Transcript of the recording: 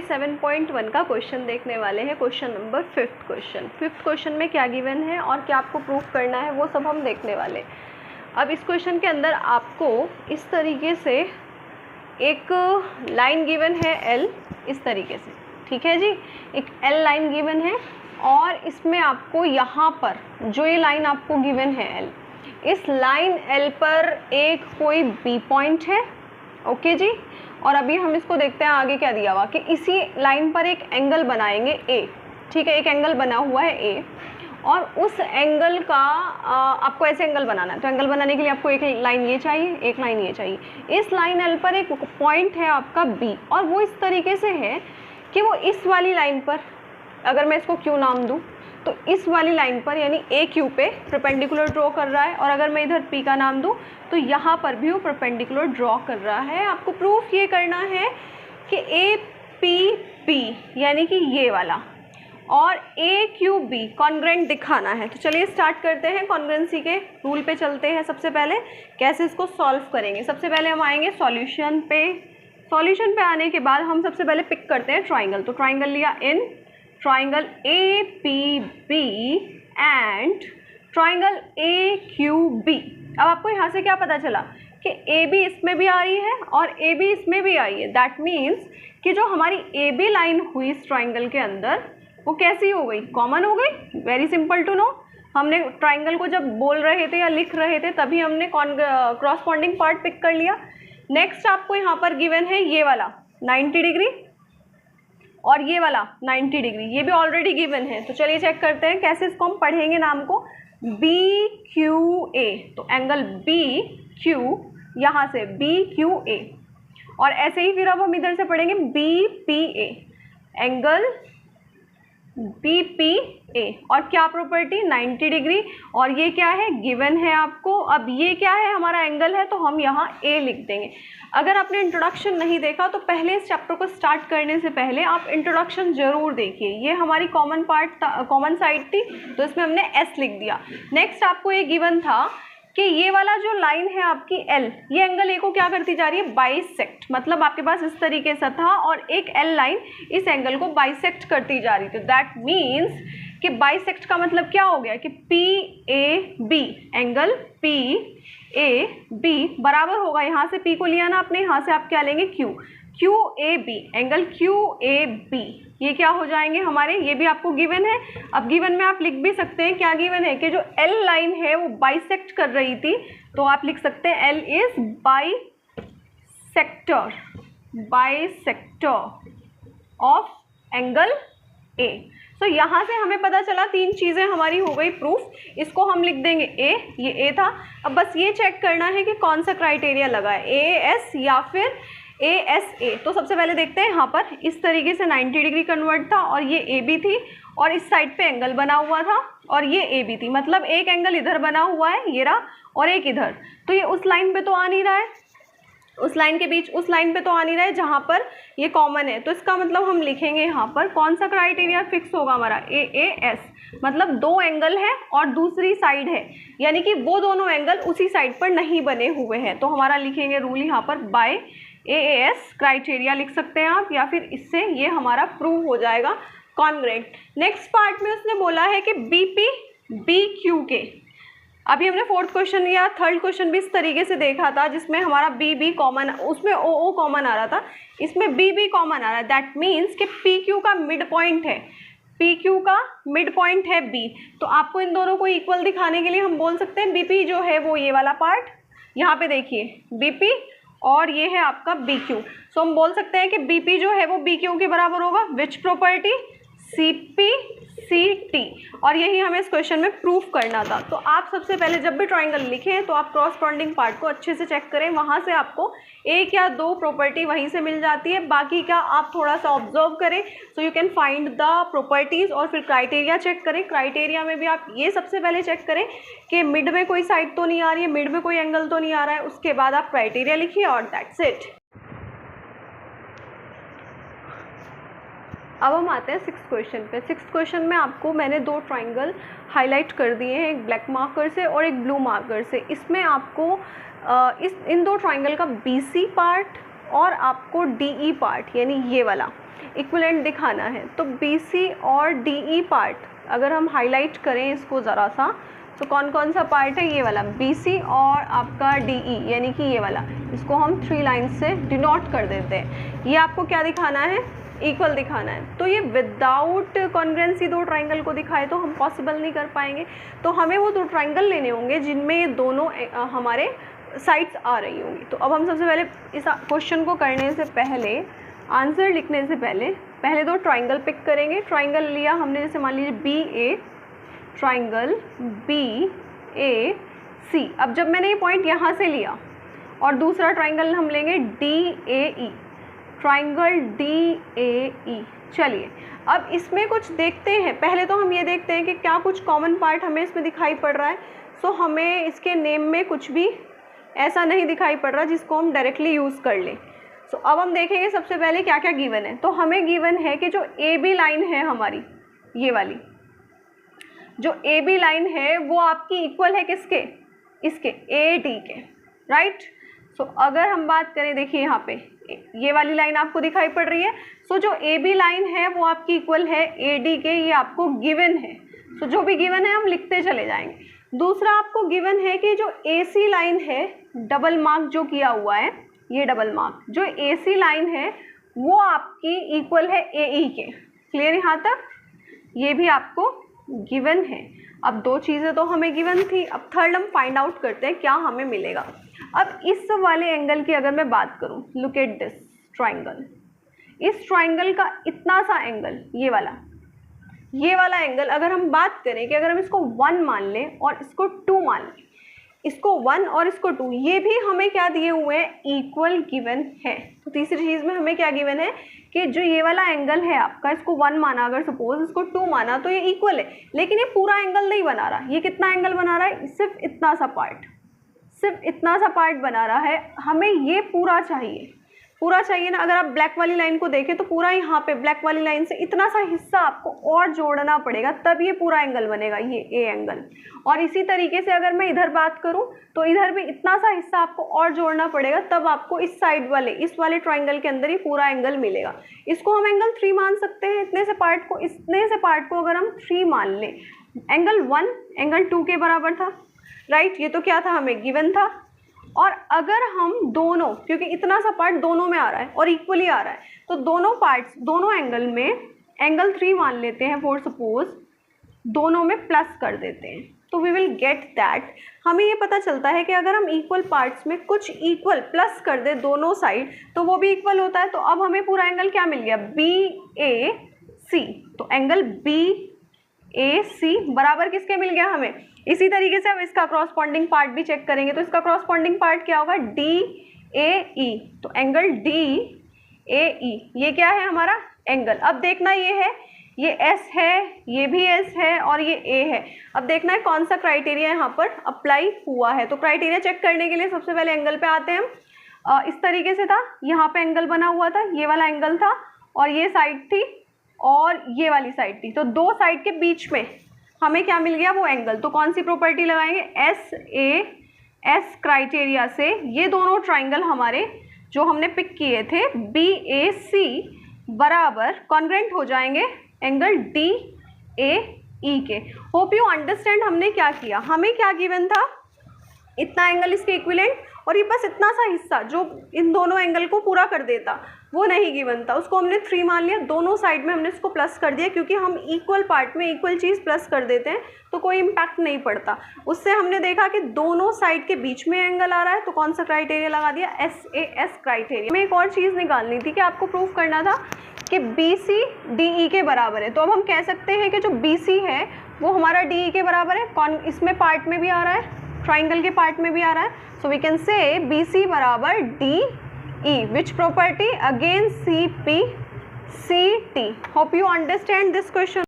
7.1 का क्वेश्चन देखने वाले हैं, question number 5th question. 5th question में क्या गिवन है और क्या आपको प्रूफ करना है वो सब हम देखने वाले। अब इस क्वेश्चन के अंदर आपको इस तरीके से एक लाइन गिवन है L, इस तरीके से, ठीक है जी, एक L लाइन गिवन है और इसमें आपको यहाँ पर जो ये लाइन आपको गिवन है L, इस लाइन L पर एक कोई B पॉइंट है, ओके जी। और अभी हम इसको देखते हैं आगे क्या दिया हुआ कि इसी लाइन पर एक एंगल बनाएंगे A, ठीक है, एक एंगल बना हुआ है A और उस एंगल का आपको ऐसे एंगल बनाना है। तो एंगल बनाने के लिए आपको एक लाइन ये चाहिए, एक लाइन ये चाहिए। इस लाइन L पर एक पॉइंट है आपका B और वो इस तरीके से है कि वो इस वाली लाइन पर, अगर मैं इसको Q नाम दूँ तो इस वाली लाइन पर यानी AQ पे परपेंडिकुलर ड्रॉ कर रहा है और अगर मैं इधर P का नाम दूँ तो यहाँ पर भी वो परपेंडिकुलर ड्रॉ कर रहा है। आपको प्रूफ ये करना है कि APP यानी कि ये वाला और AQB कॉन्ग्रेंट दिखाना है। तो चलिए स्टार्ट करते हैं, कॉन्ग्रेंसी के रूल पे चलते हैं। सबसे पहले कैसे इसको सॉल्व करेंगे, सबसे पहले हम आएंगे सॉल्यूशन पे। सॉल्यूशन पे आने के बाद हम सबसे पहले पिक करते हैं ट्राइंगल। तो ट्राइंगल लिया in triangle APB and triangle AQB। अब आपको यहाँ से क्या पता चला कि AB इसमें भी आ रही है और AB इसमें भी आई है। दैट मीन्स कि जो हमारी AB लाइन हुई इस ट्राइंगल के अंदर वो कैसी हो गई, कॉमन हो गई। Very simple to know. हमने ट्राइंगल को जब बोल रहे थे या लिख रहे थे तभी हमने क्रॉसपॉन्डिंग पार्ट पिक कर लिया। नेक्स्ट आपको यहाँ पर गिवन है ये वाला 90 डिग्री और ये वाला 90 डिग्री, ये भी ऑलरेडी गिवन है। तो चलिए चेक करते हैं कैसे इसको हम पढ़ेंगे नाम को, BQA। तो एंगल BQ यहाँ से BQA और ऐसे ही फिर अब हम इधर से पढ़ेंगे BPA, एंगल BPA और क्या प्रॉपर्टी 90 डिग्री और ये क्या है गिवन है आपको। अब ये क्या है, हमारा एंगल है तो हम यहाँ A लिख देंगे। अगर आपने इंट्रोडक्शन नहीं देखा तो पहले इस चैप्टर को स्टार्ट करने से पहले आप इंट्रोडक्शन जरूर देखिए। ये हमारी कॉमन साइड थी तो इसमें हमने S लिख दिया। नेक्स्ट आपको ये गिवन था कि ये वाला जो लाइन है आपकी L, ये एंगल A को क्या करती जा रही है, बाइसेक्ट। मतलब आपके पास इस तरीके से था और एक L लाइन इस एंगल को बाइसेक्ट करती जा रही थी। दैट मीन्स कि बाइसेक्ट का मतलब क्या हो गया कि PAB, एंगल PAB बराबर होगा, यहाँ से P को लिया ना आपने, यहाँ से आप क्या लेंगे QAB, एंगल QAB। ये क्या हो जाएंगे हमारे, ये भी आपको गिवन है। अब गिवन में आप लिख भी सकते हैं क्या गिवन है कि जो L लाइन है वो बाइसेक्ट कर रही थी, तो आप लिख सकते हैं L is bisector of angle A। तो यहाँ से हमें पता चला तीन चीज़ें हमारी हो गई प्रूफ। इसको हम लिख देंगे A, ये A था। अब बस ये चेक करना है कि कौन सा क्राइटेरिया लगा है, AS या फिर ASA। तो सबसे पहले देखते हैं, यहाँ पर इस तरीके से 90 डिग्री कन्वर्ट था और ये AB थी और इस साइड पे एंगल बना हुआ था और ये AB थी। मतलब एक एंगल इधर बना हुआ है ये रहा और एक इधर, तो ये उस लाइन पे तो आ नहीं रहा है, उस लाइन के बीच उस लाइन पे तो आ नहीं रहा है जहाँ पर ये कॉमन है। तो इसका मतलब हम लिखेंगे यहाँ पर कौन सा क्राइटेरिया फिक्स होगा हमारा, AAS। मतलब दो एंगल है और दूसरी साइड है, यानी कि वो दोनों एंगल उसी साइड पर नहीं बने हुए हैं। तो हमारा लिखेंगे रूल यहाँ पर बाय AAS क्राइटेरिया लिख सकते हैं आप, या फिर इससे ये हमारा प्रूव हो जाएगा कॉन्ग्रेंट। नेक्स्ट पार्ट में उसने बोला है कि BP BQK। अभी हमने 4th क्वेश्चन या 3rd क्वेश्चन भी इस तरीके से देखा था जिसमें हमारा BB कॉमन, उसमें OO कॉमन आ रहा था, इसमें BB कॉमन आ रहा है। दैट मीन्स कि PQ का मिड पॉइंट है, PQ का मिड पॉइंट है B। तो आपको इन दोनों को इक्वल दिखाने के लिए हम बोल सकते हैं BP जो है वो ये वाला पार्ट, यहाँ पे देखिए BP और ये है आपका BQ। सो हम बोल सकते हैं कि BP जो है वो BQ के बराबर होगा। Which property, CPCT। और यही हमें इस क्वेश्चन में प्रूफ करना था। तो आप सबसे पहले जब भी ट्राइंगल लिखें तो आप क्रॉसपॉन्डिंग पार्ट को अच्छे से चेक करें, वहाँ से आपको एक या दो प्रॉपर्टी वहीं से मिल जाती है, बाकी का आप थोड़ा सा ऑब्जर्व करें। So you can find the properties और फिर क्राइटेरिया चेक करें। क्राइटेरिया में भी आप ये सबसे पहले चेक करें कि मिड में कोई साइड तो नहीं आ रही है, मिड में कोई एंगल तो नहीं आ रहा है, उसके बाद आप क्राइटेरिया लिखिए और दैट्स इट। अब हम आते हैं 6th क्वेश्चन पे। 6th क्वेश्चन में आपको मैंने दो ट्राइंगल हाईलाइट कर दिए हैं, एक ब्लैक मार्कर से और एक ब्लू मार्कर से। इसमें आपको इन दो ट्राइंगल का BC पार्ट और आपको DE पार्ट यानी ये वाला इक्विवेलेंट दिखाना है। तो BC और DE पार्ट अगर हम हाईलाइट करें इसको ज़रा सा, तो कौन कौन सा पार्ट है, ये वाला BC और आपका DE यानी कि ये वाला, इसको हम 3 लाइन से डिनोट कर देते हैं। ये आपको क्या दिखाना है, इक्वल दिखाना है। तो ये विदाउट कॉन्ग्रुएंसी 2 ट्राइंगल को दिखाए तो हम पॉसिबल नहीं कर पाएंगे। तो हमें वो 2 ट्राइंगल लेने होंगे जिनमें ये दोनों हमारे साइड्स आ रही होंगी। तो अब हम सबसे पहले इस क्वेश्चन को करने से पहले, आंसर लिखने से पहले 2 ट्राइंगल पिक करेंगे। ट्राइंगल लिया हमने, जैसे मान लीजिए BA, ट्राइंगल BAC। अब जब मैंने ये पॉइंट यहाँ से लिया और दूसरा ट्राइंगल हम लेंगे DAE, ट्राइंगल DAE। चलिए अब इसमें कुछ देखते हैं। पहले तो हम ये देखते हैं कि क्या कुछ कॉमन पार्ट हमें इसमें दिखाई पड़ रहा है। सो हमें इसके नेम में कुछ भी ऐसा नहीं दिखाई पड़ रहा जिसको हम डायरेक्टली यूज़ कर लें। सो अब हम देखेंगे सबसे पहले क्या क्या गिवन है। तो हमें गिवन है कि जो AB लाइन है हमारी, ये वाली जो AB लाइन है वो आपकी इक्वल है किसके, इसके AD के, राइट। सो अगर हम बात करें, देखिए यहाँ पे ये वाली लाइन आपको दिखाई पड़ रही है। सो जो AB लाइन है वो आपकी इक्वल है AD के, ये आपको गिवन है। सो जो भी गिवन है हम लिखते चले जाएंगे। दूसरा आपको गिवन है कि जो AC लाइन है, डबल मार्क जो किया हुआ है, ये डबल मार्क, जो AC लाइन है वो आपकी इक्वल है AE के। क्लियर यहाँ तक, ये भी आपको गिवन है। अब 2 चीज़ें तो हमें गिवन थी। अब थर्ड हम फाइंड आउट करते हैं क्या हमें मिलेगा। अब इस वाले एंगल की अगर मैं बात करूं, लुक एट दिस ट्राइंगल, इस ट्राइंगल का इतना सा एंगल, ये वाला एंगल अगर हम बात करें कि अगर हम इसको 1 मान लें और इसको 2 मान लें, इसको 1 और इसको 2, ये भी हमें क्या दिए हुए हैं, इक्वल गिवन है। तो तीसरी चीज़ में हमें क्या गिवन है कि जो ये वाला एंगल है आपका, इसको 1 माना, अगर सपोज इसको 2 माना तो ये इक्वल है। लेकिन ये पूरा एंगल नहीं बना रहा। ये कितना एंगल बना रहा है, सिर्फ इतना सा पार्ट, सिर्फ इतना सा पार्ट बना रहा है। हमें ये पूरा चाहिए, पूरा चाहिए ना। अगर आप ब्लैक वाली लाइन को देखें तो पूरा यहाँ पे ब्लैक वाली लाइन से इतना सा हिस्सा आपको और जोड़ना पड़ेगा, तब ये पूरा एंगल बनेगा, ये ए एंगल। और इसी तरीके से अगर मैं इधर बात करूँ तो इधर भी इतना सा हिस्सा आपको और जोड़ना पड़ेगा, तब आपको इस साइड वाले, इस वाले ट्राइंगल के अंदर ही पूरा एंगल मिलेगा। इसको हम एंगल 3 मान सकते हैं। इतने से पार्ट को अगर हम 3 मान लें, एंगल 1 एंगल 2 के बराबर था, राइट। ये तो क्या था, हमें गिवन था। और अगर हम दोनों, क्योंकि इतना सा पार्ट दोनों में आ रहा है और इक्वली आ रहा है, तो दोनों पार्ट्स, दोनों एंगल में एंगल 3 मान लेते हैं फॉर सपोज, दोनों में प्लस कर देते हैं, तो वी विल गेट दैट। हमें ये पता चलता है कि अगर हम इक्वल पार्ट्स में कुछ इक्वल प्लस कर दे दोनों साइड, तो वो भी इक्वल होता है। तो अब हमें पूरा एंगल क्या मिल गया, BAC। तो एंगल BAC बराबर किसके मिल गया हमें। इसी तरीके से हम इसका क्रॉसपॉन्डिंग पार्ट भी चेक करेंगे। तो इसका क्रॉसपॉन्डिंग पार्ट क्या होगा, DAE। तो एंगल DAE ये क्या है हमारा एंगल। अब देखना ये है, ये S है, ये भी S है और ये A है। अब देखना है कौन सा क्राइटेरिया यहाँ पर अप्लाई हुआ है। तो क्राइटेरिया चेक करने के लिए सबसे पहले एंगल पे आते हैं हम। इस तरीके से था, यहाँ पे एंगल बना हुआ था, ये वाला एंगल था और ये साइड थी और ये वाली साइड थी। तो 2 साइड के बीच में हमें क्या मिल गया, वो एंगल। तो कौन सी प्रॉपर्टी लगाएंगे, SAS क्राइटेरिया से ये दोनों ट्राइंगल हमारे जो हमने पिक किए थे BAC बराबर कॉन्ग्रुएंट हो जाएंगे एंगल DAE के। होप यू अंडरस्टैंड हमने क्या किया। हमें क्या गिवन था, इतना एंगल इसके इक्विवेलेंट, और ये बस इतना सा हिस्सा जो इन दोनों एंगल को पूरा कर देता, वो नहीं गिवन था। उसको हमने 3 मान लिया, दोनों साइड में हमने इसको प्लस कर दिया, क्योंकि हम इक्वल पार्ट में इक्वल चीज़ प्लस कर देते हैं तो कोई इम्पैक्ट नहीं पड़ता। उससे हमने देखा कि दोनों साइड के बीच में एंगल आ रहा है, तो कौन सा क्राइटेरिया लगा दिया, SAS क्राइटेरिया। हमें एक और चीज़ निकालनी थी कि आपको प्रूफ करना था कि BC DE के बराबर है। तो अब हम कह सकते हैं कि जो BC है वो हमारा DE के बराबर है। कौन इसमें पार्ट में भी आ रहा है, ट्राइंगल के पार्ट में भी आ रहा है। So we can say BC बराबर DE, which property, again CP CT। Hope you understand this question.